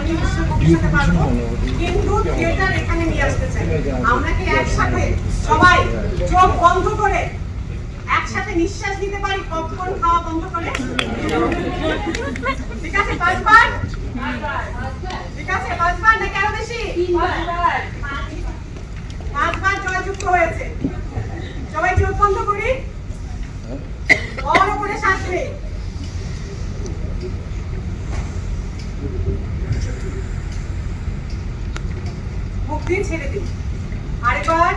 আমি বিশ্বকবি হতে পারবো, কিন্তু থিয়েটার এখানে নিয়ে আসতে চাই। আমরা কি একসাথে সবাই চোখ বন্ধ করে একসাথে নিঃশ্বাস নিতে পারি পপকর্ন খাওয়া বন্ধ করে? ঠিক আছে, 5 বার? ঠিক আছে, 5 বার নাকি আরো বেশি? 5 বার জয়যুক্ত হয়েছে। সবাই চোখ বন্ধ করি, বড় করে শ্বাস নিই। মুখ দিয়ে ছেড়ে দিই। আরেকবার।